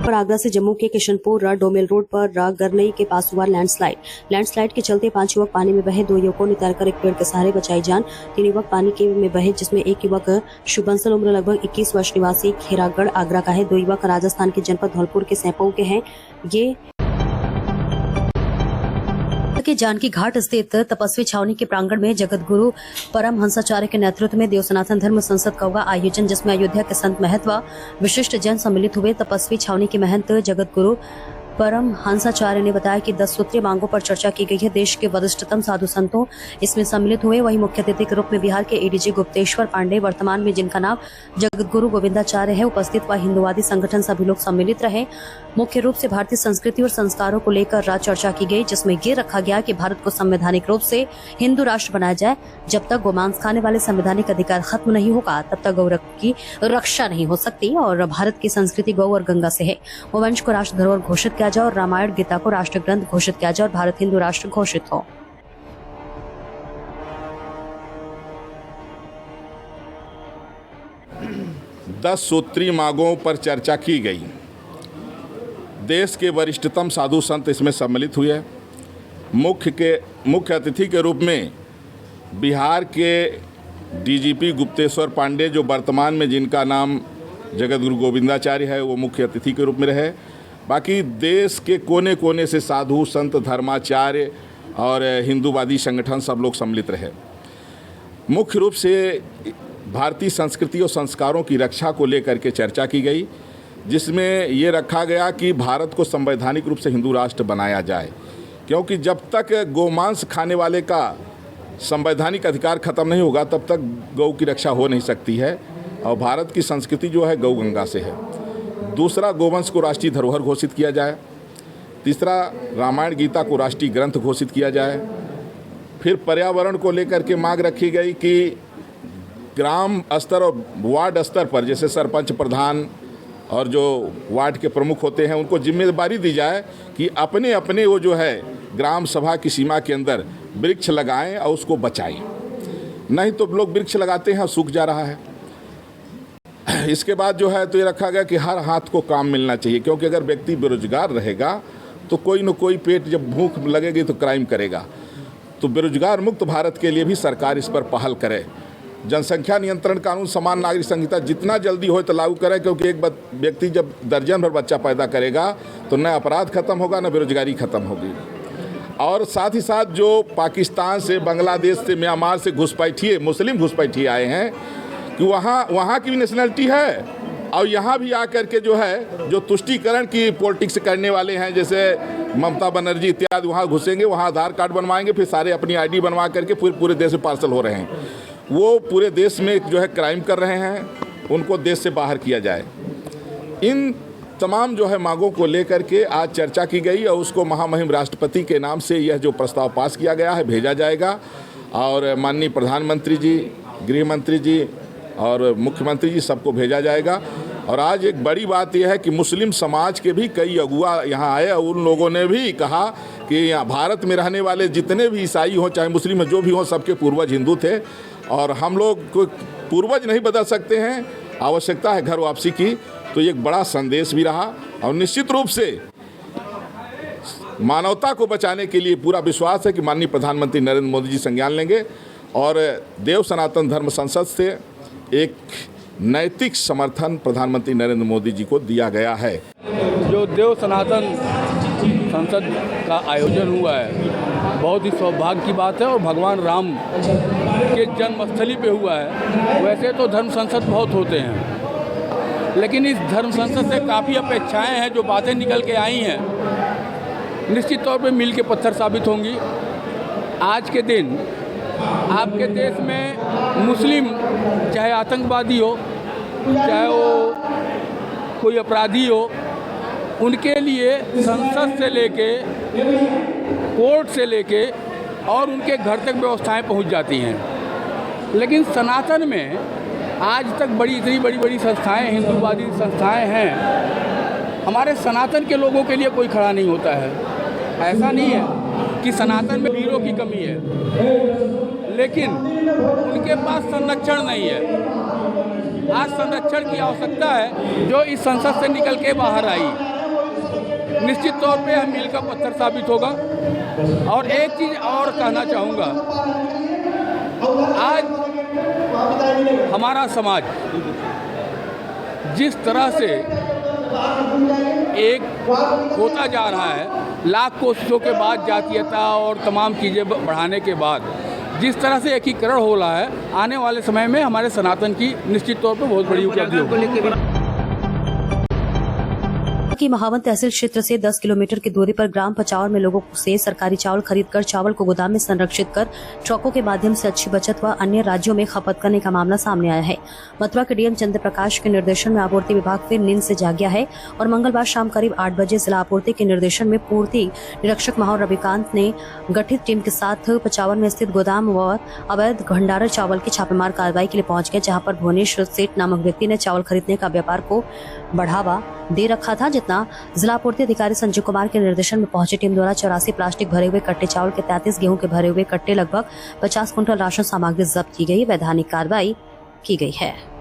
पर आगरा से जम्मू के किशनपुर डोमेल रोड पर गरनई के पास हुआ लैंडस्लाइड के चलते 5 युवक पानी में बहे। 2 युवकों ने तैरकर एक पेड़ के सहारे बचाई जान। 3 युवक पानी में बहे, जिसमें एक युवक शुभंसल उम्र लगभग 21 वर्ष निवासी खेरागढ़ आगरा का है। 2 युवक राजस्थान के जनपद धौलपुर के सैंपऊ के हैं। ये के जानकी घाट स्थित तपस्वी छावनी के प्रांगण में जगत गुरु परमहंसाचार्य के नेतृत्व में देव सनातन धर्म संसद का हुआ आयोजन, जिसमें अयोध्या के संत महंत व विशिष्ट जन सम्मिलित हुए। तपस्वी छावनी के महंत जगत गुरु परमहंसाचार्य ने बताया कि 10 सूत्रीय मांगों पर चर्चा की गई है। देश के वरिष्ठतम साधु संतों इसमें सम्मिलित हुए। वहीं मुख्य अतिथि के रूप में बिहार के एडीजी गुप्तेश्वर पांडे, वर्तमान में जिनका नाम जगत गुरु गोविंदाचार्य है, उपस्थित व हिंदुवादी संगठन सभी लोग सम्मिलित रहे। मुख्य रूप से भारतीय संस्कृति और संस्कारों को लेकर चर्चा की गई, जिसमें ये रखा गया कि भारत को संवैधानिक रूप से हिंदू राष्ट्र बनाया जाए। जब तक गोमांस खाने वाले संवैधानिक अधिकार खत्म नहीं होगा, तब तक गौ की रक्षा नहीं हो सकती और भारत की संस्कृति गौ और गंगा से है। वंश को राष्ट्र धरोहर घोषित किया जाए और रामायण गीता को राष्ट्र ग्रंथ घोषित किया जाए और भारत हिंदू राष्ट्र घोषित हो। दस सूत्री मांगों पर चर्चा की गई। देश के वरिष्ठतम साधु संत इसमें सम्मिलित हुए। मुख्य अतिथि के रूप में बिहार के डीजीपी गुप्तेश्वर पांडे, जो वर्तमान में जिनका नाम जगत गुरु गोविंदाचार्य है, वो मुख्य अतिथि के रूप में रहे। बाकी देश के कोने कोने से साधु संत, धर्माचार्य और हिंदूवादी संगठन सब लोग सम्मिलित रहे। मुख्य रूप से भारतीय संस्कृति और संस्कारों की रक्षा को लेकर के चर्चा की गई, जिसमें ये रखा गया कि भारत को संवैधानिक रूप से हिंदू राष्ट्र बनाया जाए, क्योंकि जब तक गोमांस खाने वाले का संवैधानिक अधिकार खत्म नहीं होगा, तब तक गौ की रक्षा हो नहीं सकती है। और भारत की संस्कृति जो है गौ गंगा से है। दूसरा, गोवंश को राष्ट्रीय धरोहर घोषित किया जाए। तीसरा, रामायण गीता को राष्ट्रीय ग्रंथ घोषित किया जाए। फिर पर्यावरण को लेकर के मांग रखी गई कि ग्राम स्तर और वार्ड स्तर पर, जैसे सरपंच, प्रधान और जो वार्ड के प्रमुख होते हैं, उनको जिम्मेदारी दी जाए कि अपने अपने वो जो है ग्राम सभा की सीमा के अंदर वृक्ष लगाएं और उसको बचाएं। नहीं तो लोग वृक्ष लगाते हैं, सूख जा रहा है। इसके बाद जो है तो ये रखा गया कि हर हाथ को काम मिलना चाहिए, क्योंकि अगर व्यक्ति बेरोजगार रहेगा तो कोई न कोई पेट जब भूख लगेगी तो क्राइम करेगा। तो बेरोजगार मुक्त भारत के लिए भी सरकार इस पर पहल करे। जनसंख्या नियंत्रण कानून, समान नागरिक संहिता जितना जल्दी हो तो लागू करें, क्योंकि एक व्यक्ति जब दर्जन भर बच्चा पैदा करेगा तो न अपराध खत्म होगा, न बेरोजगारी खत्म होगी। और साथ ही साथ जो पाकिस्तान से, बांग्लादेश से, म्यांमार से घुसपैठिए, मुस्लिम घुसपैठिए आए हैं कि वहाँ की भी नेशनलिटी है, और यहाँ भी आकर के जो है जो तुष्टीकरण की पॉलिटिक्स करने वाले हैं, जैसे ममता बनर्जी इत्यादि, वहाँ घुसेंगे, वहाँ आधार कार्ड बनवाएंगे, फिर सारे अपनी आईडी बनवा करके पूरे देश में पार्सल हो रहे हैं। वो पूरे देश में जो है क्राइम कर रहे हैं, उनको देश से बाहर किया जाए। इन तमाम जो है मांगों को लेकर के आज चर्चा की गई और उसको महामहिम राष्ट्रपति के नाम से यह जो प्रस्ताव पास किया गया है भेजा जाएगा। और माननीय प्रधानमंत्री जी, गृह मंत्री जी और मुख्यमंत्री जी सबको भेजा जाएगा। और आज एक बड़ी बात यह है कि मुस्लिम समाज के भी कई अगुआ यहाँ आए और उन लोगों ने भी कहा कि यहाँ भारत में रहने वाले जितने भी ईसाई हों, चाहे मुस्लिम जो भी हों, सबके पूर्वज हिंदू थे और हम लोग को पूर्वज नहीं बदल सकते हैं, आवश्यकता है घर वापसी की। तो ये एक बड़ा संदेश भी रहा और निश्चित रूप से मानवता को बचाने के लिए पूरा विश्वास है कि माननीय प्रधानमंत्री नरेंद्र मोदी जी संज्ञान लेंगे और देव सनातन धर्म संसद से एक नैतिक समर्थन प्रधानमंत्री नरेंद्र मोदी जी को दिया गया है। जो देव सनातन संसद का आयोजन हुआ है, बहुत ही सौभाग्य की बात है और भगवान राम के जन्मस्थली पे हुआ है। वैसे तो धर्म संसद बहुत होते हैं, लेकिन इस धर्म संसद से काफ़ी अपेक्षाएं हैं। जो बातें निकल के आई हैं निश्चित तौर पे मील के पत्थर साबित होंगी। आज के दिन आपके देश में मुस्लिम, चाहे आतंकवादी हो, चाहे वो कोई अपराधी हो, उनके लिए संसद से लेके, कोर्ट से लेके और उनके घर तक व्यवस्थाएं पहुंच जाती हैं। लेकिन सनातन में आज तक इतनी बड़ी संस्थाएं, हिंदूवादी संस्थाएं हैं, हमारे सनातन के लोगों के लिए कोई खड़ा नहीं होता है। ऐसा नहीं है कि सनातन में वीरों की कमी है, लेकिन उनके पास संरक्षण नहीं है। आज संरक्षण की आवश्यकता है, जो इस संसद से निकल के बाहर आई। निश्चित तौर पे यह मील का पत्थर साबित होगा। और एक चीज़ और कहना चाहूँगा, आज हमारा समाज जिस तरह से एक होता जा रहा है, लाख कोशिशों के बाद जातीयता और तमाम चीज़ें बढ़ाने के बाद जिस तरह से एकीकरण हो रहा है, आने वाले समय में हमारे सनातन की निश्चित तौर पर बहुत बड़ी उपलब्धि होगी। की महावन तहसील क्षेत्र से 10 किलोमीटर की दूरी पर ग्राम पचावर में लोगों से सरकारी चावल खरीदकर चावल को गोदाम में संरक्षित कर ट्रकों के माध्यम से अच्छी बचत व अन्य राज्यों में खपत करने का मामला सामने आया है। मथुरा के डीएम चंद्र प्रकाश के निर्देशन में आपूर्ति विभाग फिर नींद से जाग गया है और मंगलवार शाम करीब 8 बजे जिला आपूर्ति के निर्देशन में पूर्ति निरीक्षक माहौर रविकांत ने गठित टीम के साथ पचावर में स्थित गोदाम व अवैध भंडारण चावल की छापेमार कार्रवाई के लिए पहुंच गए, जहां पर भुवनेश्वर सेठ नामक व्यक्ति ने चावल खरीदने का व्यापार को बढ़ावा दे रखा था, जितना जिला आपूर्ति अधिकारी संजय कुमार के निर्देशन में पहुंची टीम द्वारा 84 प्लास्टिक भरे हुए कट्टे चावल के 33 गेहूं के भरे हुए कट्टे लगभग 50 कुंटल राशन सामग्री जब्त की गई। वैधानिक कार्रवाई की गई है।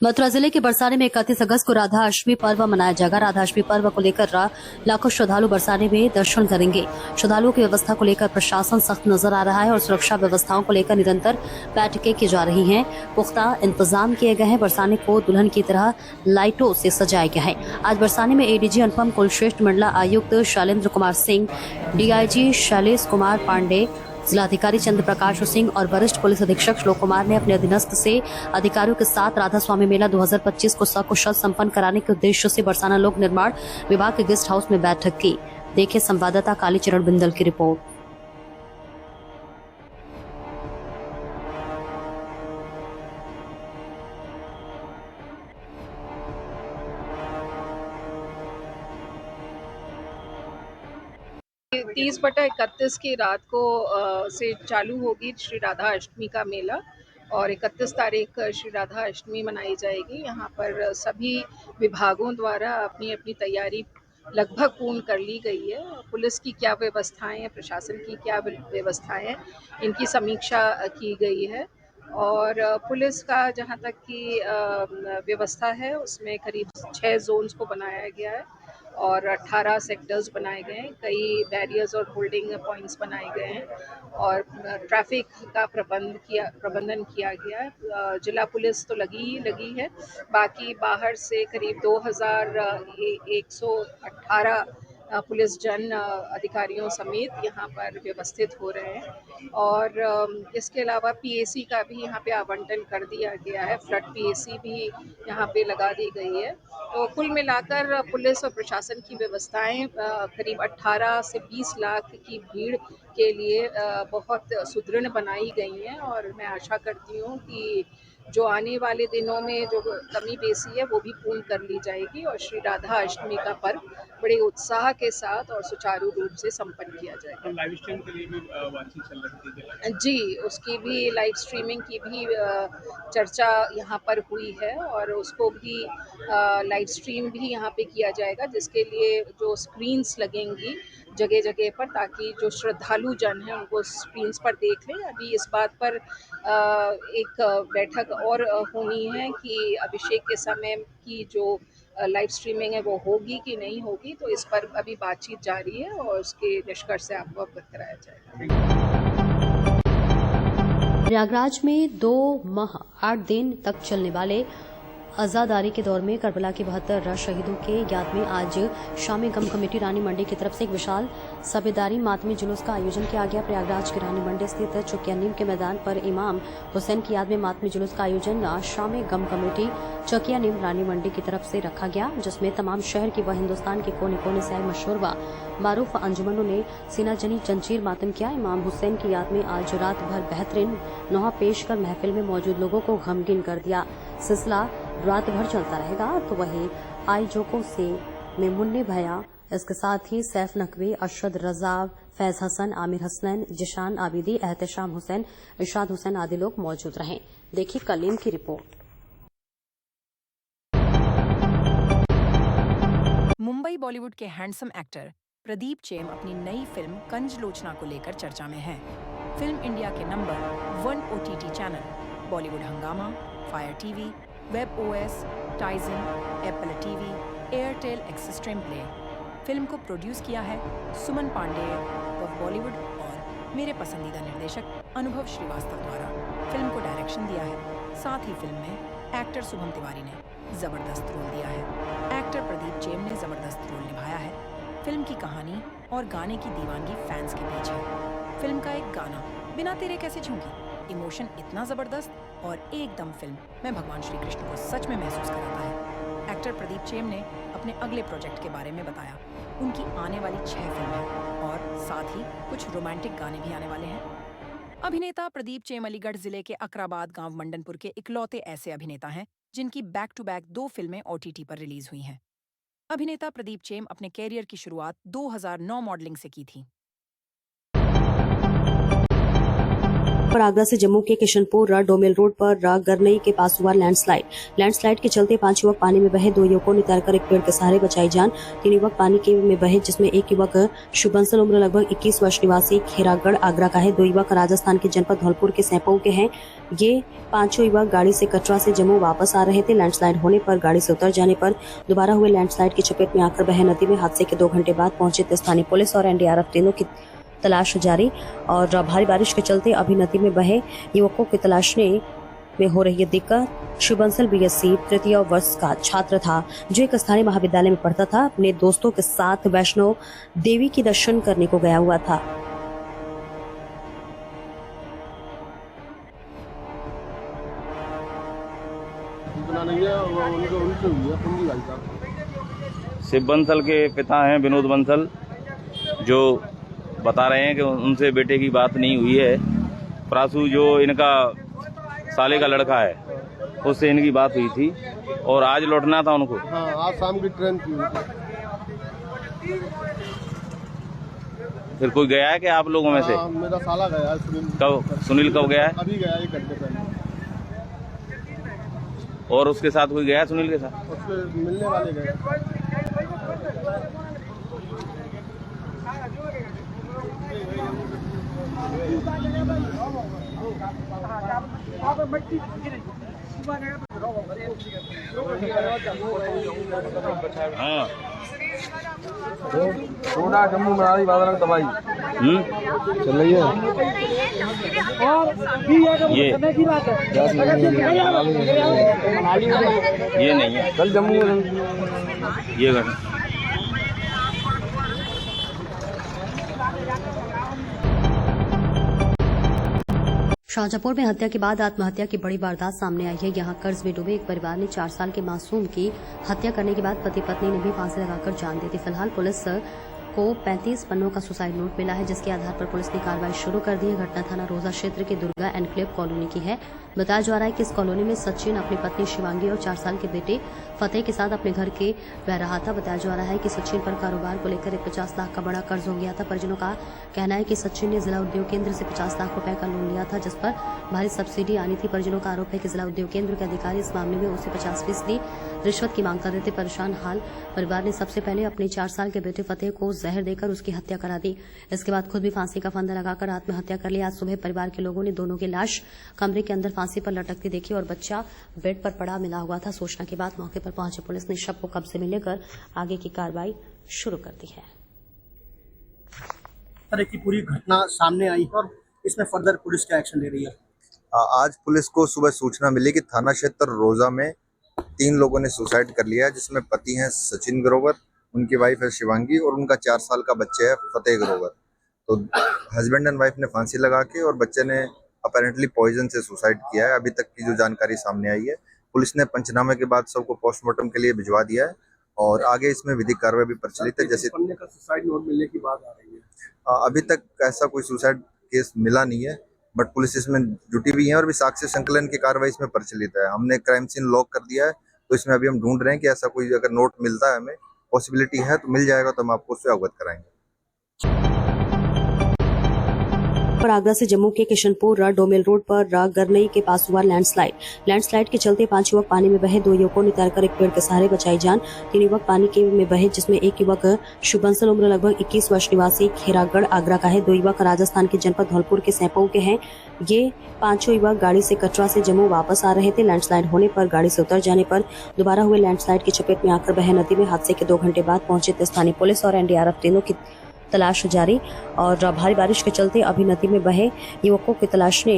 मथुरा जिले के बरसाने में 31 अगस्त को राधा अष्टमी पर्व मनाया जाएगा। राधा अष्टमी पर्व को लेकर लाखों श्रद्धालु बरसाने में दर्शन करेंगे। श्रद्धालुओं की व्यवस्था को लेकर प्रशासन सख्त नजर आ रहा है और सुरक्षा व्यवस्थाओं को लेकर निरंतर बैठकें की जा रही हैं। पुख्ता इंतजाम किए गए हैं। बरसाने को दुल्हन की तरह लाइटों से सजाया गया है। आज बरसाने में एडीजी अनुपम कुलश्रेष्ठ, मंडला आयुक्त शैलेंद्र कुमार सिंह, डीआईजी शैलेश कुमार पांडे, जिलाधिकारी चंद्र प्रकाश सिंह और वरिष्ठ पुलिस अधीक्षक श्लोक कुमार ने अपने अधीनस्थ से अधिकारियों के साथ राधा स्वामी मेला 2025 को सकुशल संपन्न कराने के उद्देश्य से बरसाना लोक निर्माण विभाग के गेस्ट हाउस में बैठक की। देखे संवाददाता कालीचरण बिंदल की रिपोर्ट। तीस बटा 31 की रात को से चालू होगी श्री राधा अष्टमी का मेला और 31 तारीख श्री राधा अष्टमी मनाई जाएगी। यहाँ पर सभी विभागों द्वारा अपनी अपनी तैयारी लगभग पूर्ण कर ली गई है। पुलिस की क्या व्यवस्थाएं हैं, प्रशासन की क्या व्यवस्थाएं हैं, इनकी समीक्षा की गई है। और पुलिस का जहाँ तक की व्यवस्था है उसमें करीब 6 जोन्स को बनाया गया है और 18 सेक्टर्स बनाए गए हैं। कई बैरियर्स और होल्डिंग पॉइंट्स बनाए गए हैं और ट्रैफिक का प्रबंधन किया गया है। जिला पुलिस तो लगी है, बाकी बाहर से करीब 2118 पुलिस जन अधिकारियों समेत यहाँ पर व्यवस्थित हो रहे हैं। और इसके अलावा पीएसी का भी यहाँ पे आवंटन कर दिया गया है। फ्लड पीएसी भी यहाँ पे लगा दी गई है। तो कुल मिलाकर पुलिस और प्रशासन की व्यवस्थाएं करीब 18 से 20 लाख की भीड़ के लिए बहुत सुदृढ़ बनाई गई हैं और मैं आशा करती हूँ कि जो आने वाले दिनों में जो कमी बेसी है वो भी पूर्ण कर ली जाएगी और श्री राधा अष्टमी का पर्व बड़े उत्साह के साथ और सुचारू रूप से संपन्न किया जाएगा। लाइव स्ट्रीम के लिए भी बातचीत चल रही है जी, उसकी भी लाइव स्ट्रीमिंग की भी चर्चा यहाँ पर हुई है और उसको भी लाइव स्ट्रीम भी यहाँ पे किया जाएगा, जिसके लिए जो स्क्रीन्स लगेंगी जगह जगह पर, ताकि जो श्रद्धालु जन हैं उनको स्क्रीन्स पर देख लें। अभी इस बात पर एक बैठक और होनी है कि अभिषेक के समय की जो लाइव स्ट्रीमिंग है वो होगी कि नहीं होगी, तो इस पर अभी बातचीत जारी है और उसके निष्कर्ष से आपको अवगत कराया जाएगा। प्रयागराज में 2 माह 8 दिन तक चलने वाले आजादारी के दौर में करबला के 72 शहीदों के याद में आज शामी गम कमेटी रानी मंडी की तरफ से एक विशाल साबेदारी मातमी जुलूस का आयोजन किया गया। प्रयागराज के रानी मंडी स्थित चुकिया नीम के मैदान पर इमाम हुसैन की याद में मातमी जुलूस का आयोजन शामी गम कमेटी चुकिया नीम रानी मंडी की तरफ से रखा गया, जिसमें तमाम शहर की व हिन्दुस्तान के कोने कोने से आए मशहूर व मारूफ अंजुमनों ने सीनाजनी जंजीर मातम किया। इमाम हुसैन की याद में आज रात भर बेहतरीन नौहा पेश कर महफिल में मौजूद लोगों को गमगीन कर दिया। सिलसिला रात भर चलता रहेगा। तो वही आई जोको से में मुन्ने भैया, इसके साथ ही सैफ नकवी, अरशद रजा, फैज हसन, आमिर हसनैन, जिशान आबिदी, एहतशाम हुसैन, इरशाद हुसैन आदि लोग मौजूद रहे। देखिए कलीम की रिपोर्ट। मुंबई बॉलीवुड के हैंडसम एक्टर प्रदीप चेम अपनी नई फिल्म कंजलोचना को लेकर चर्चा में हैं। फिल्म इंडिया के नंबर 1 OTT चैनल बॉलीवुड हंगामा, fire TV, web OS, Tizen, Apple TV, Airtel axis stream play. Film को प्रोड्यूस किया है सुमन पांडे व बॉलीवुड और मेरे पसंदीदा निर्देशक अनुभव श्रीवास्तव द्वारा। फिल्म को डायरेक्शन दिया है। साथ ही फिल्म में एक्टर शुभम तिवारी ने जबरदस्त रोल दिया है। एक्टर प्रदीप चेम ने जबरदस्त रोल निभाया है। फिल्म की कहानी और गाने की दीवानगी फैंस के बीच है। फिल्म का एक गाना बिना तेरे कैसे झूठी, इमोशन इतना जबरदस्त और एकदम फिल्म में भगवान श्री कृष्ण को सच में महसूस कराता है। एक्टर प्रदीप चेम ने अपने अगले प्रोजेक्ट के बारे में बताया। उनकी आने वाली 6 फिल्म है और साथ ही कुछ रोमांटिक गाने भी आने वाले हैं। अभिनेता प्रदीप चेम अलीगढ़ जिले के अकराबाद गांव मंडनपुर के इकलौते ऐसे अभिनेता हैं जिनकी बैक टू बैक 2 फिल्में OTT पर रिलीज हुई हैं। अभिनेता प्रदीप चेम अपने कैरियर की शुरुआत 2009 मॉडलिंग से की थी। पर आगरा से जम्मू के किशनपुर डोमेल रोड पर गरनई के पास हुआ लैंडस्लाइड के चलते 5 युवक पानी में बहे। 2 युवकों ने तैरकर एक पेड़ के सहारे बचाई जान। 3 युवक पानी में बहे, जिसमें एक युवक शुभंसल उम्र लगभग 21 वर्ष निवासी खेरागढ़ आगरा का है। 2 युवक राजस्थान के जनपद धौलपुर के सैंपऊ के हैं। ये 5 युवक गाड़ी से कटरा से जम्मू वापस आ रहे थे। लैंडस्लाइड होने पर गाड़ी से उतर जाने पर दोबारा हुए लैंडस्लाइड की चपेट में आकर बहे नदी में हादसे के 2 घंटे बाद पहुंचे स्थानीय पुलिस और NDRF टीमों की तलाश जारी। और भारी बारिश के चलते अभी नदी में बहे युवकों की तलाशने में हो रही है दिक्कत। शुभंसल BSc तृतीय वर्ष का छात्र था जो एक स्थानीय महाविद्यालय में पढ़ता था। अपने दोस्तों के साथ वैष्णो देवी की दर्शन करने को गया हुआ था। शिव बंसल के पिता हैं विनोद बंसल, जो बता रहे हैं कि उनसे बेटे की बात नहीं हुई है। प्रासु जो इनका साले का लड़का है, उससे इनकी बात हुई थी और आज लौटना था उनको। हाँ, आज शाम की ट्रेन थी उनकी। फिर कोई गया है कि आप लोगों में से? मेरा साला गया है, सुनील कब गया है? अभी गया 1 घंटे पहले। और उसके साथ कोई गया है सुनील के साथ? उसके मिलने वाले गए। हाँ, सोना जम्मू मनाली बादल दवाई चल रही है। ये नहीं है, कल जम्मू ये घटना। शाहजहांपुर में हत्या के बाद आत्महत्या की बड़ी वारदात सामने आई है। यहां कर्ज में डूबे एक परिवार ने 4 साल के मासूम की हत्या करने के बाद पति पत्नी ने भी फांसी लगाकर जान दी थी। फिलहाल पुलिस को 35 पन्नों का सुसाइड नोट मिला है, जिसके आधार पर पुलिस ने कार्रवाई शुरू कर दी है। घटना थाना रोजा क्षेत्र के दुर्गा एनक्लेव कॉलोनी की है। बताया जा रहा है कि इस कॉलोनी में सचिन अपनी पत्नी शिवांगी और 4 साल के बेटे फतेह के साथ अपने घर के रह रहा था। बताया जा रहा है कि सचिन पर कारोबार को लेकर एक 50 लाख का बड़ा कर्ज हो गया था। परिजनों का कहना है कि सचिन ने जिला उद्योग केंद्र से 50 लाख रुपए का लोन लिया था, जिस पर भारी सब्सिडी आनी थी। परिजनों का आरोप है कि जिला उद्योग केंद्र के अधिकारी इस मामले में उससे 50% रिश्वत की मांग कर रहे थे। परेशान हाल परिवार ने सबसे पहले अपने 4 साल के बेटे फतेह को जहर देकर उसकी हत्या करा दी। इसके बाद खुद भी फांसी का फंदा लगाकर आत्महत्या कर लिया। आज सुबह परिवार के लोगों ने दोनों की लाश कमरे के अंदर फांसी पर लटकती देखी और बच्चा बेड पर पड़ा मिला हुआ था। सूचना के बाद मौके पर पहुंची पुलिस ने शव को कब्जे में लेकर आगे की कार्रवाई शुरू कर दी है। तरह की पूरी घटना सामने आई और इसमें फर्दर पुलिस क्या एक्शन ले रही है? आज पुलिस को सुबह सूचना मिली कि थाना क्षेत्र रोजा में 3 लोगों ने सुसाइड कर लिया है, जिसमें पति हैं सचिन ग्रोवर, उनकी वाइफ है शिवांगी और उनका 4 साल का बच्चा है फतेह ग्रोवर। तो हस्बैंड एंड वाइफ ने फांसी लगा के और बच्चे ने अपेरेंटली पॉइजन से सुसाइड किया है। अभी तक की जो जानकारी सामने आई है, पुलिस ने पंचनामे के बाद सबको पोस्टमार्टम के लिए भिजवा दिया है और आगे इसमें विधिक कार्रवाई भी प्रचलित है। जैसे का सुसाइड नोट मिलने की बात आ रही है, अभी तक ऐसा कोई सुसाइड केस मिला नहीं है, बट पुलिस इसमें जुटी हुई है और भी साक्ष्य संकलन की कार्रवाई इसमें प्रचलित है। हमने क्राइम सीन लॉक कर दिया है, तो इसमें अभी हम ढूंढ रहे हैं कि ऐसा कोई अगर नोट मिलता है, हमें पॉसिबिलिटी है तो मिल जाएगा, तो हम आपको उससे अवगत कराएंगे। पर आगरा से जम्मू के किशनपुर डोमेल रोड पर गरनई के पास हुआ लैंडस्लाइड के चलते 5 युवक पानी में बहे। 2 युवकों ने तैरकर एक पेड़ के सहारे बचाई जान। 3 युवक पानी में बहे, जिसमें एक युवक शुभ बंसल उम्र लगभग 21 वर्ष निवासी खेरागढ़ आगरा का है। 2 युवक राजस्थान के जनपद धौलपुर के सैंपऊ के हैं। ये 5 युवक गाड़ी से कटरा से जम्मू वापस आ रहे थे। लैंडस्लाइड होने पर गाड़ी से उतर जाने पर दोबारा हुए लैंडस्लाइड की चपेट में आकर बहे नदी में हादसे के 2 घंटे बाद पहुंचे स्थानीय पुलिस और एनडीआरएफ टीमों की तलाश जारी। और भारी बारिश के चलते अभी नदी में बहे युवकों की तलाशने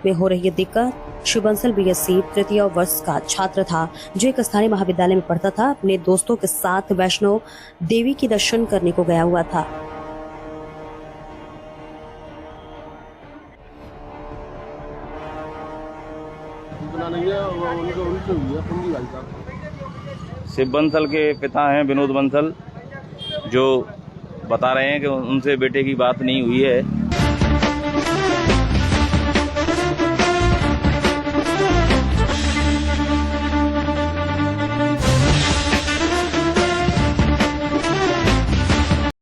में हो रही है दिक्कत। शुभ बंसल बीएससी तृतीय वर्ष का छात्र था, जो एक स्थानीय महाविद्यालय में पढ़ता था। अपने दोस्तों के साथ वैष्णो देवी की दर्शन करने को गया हुआ था। शिव बंसल के पिता हैं विनोद बंसल, जो बता रहे हैं कि उनसे बेटे की बात नहीं हुई है।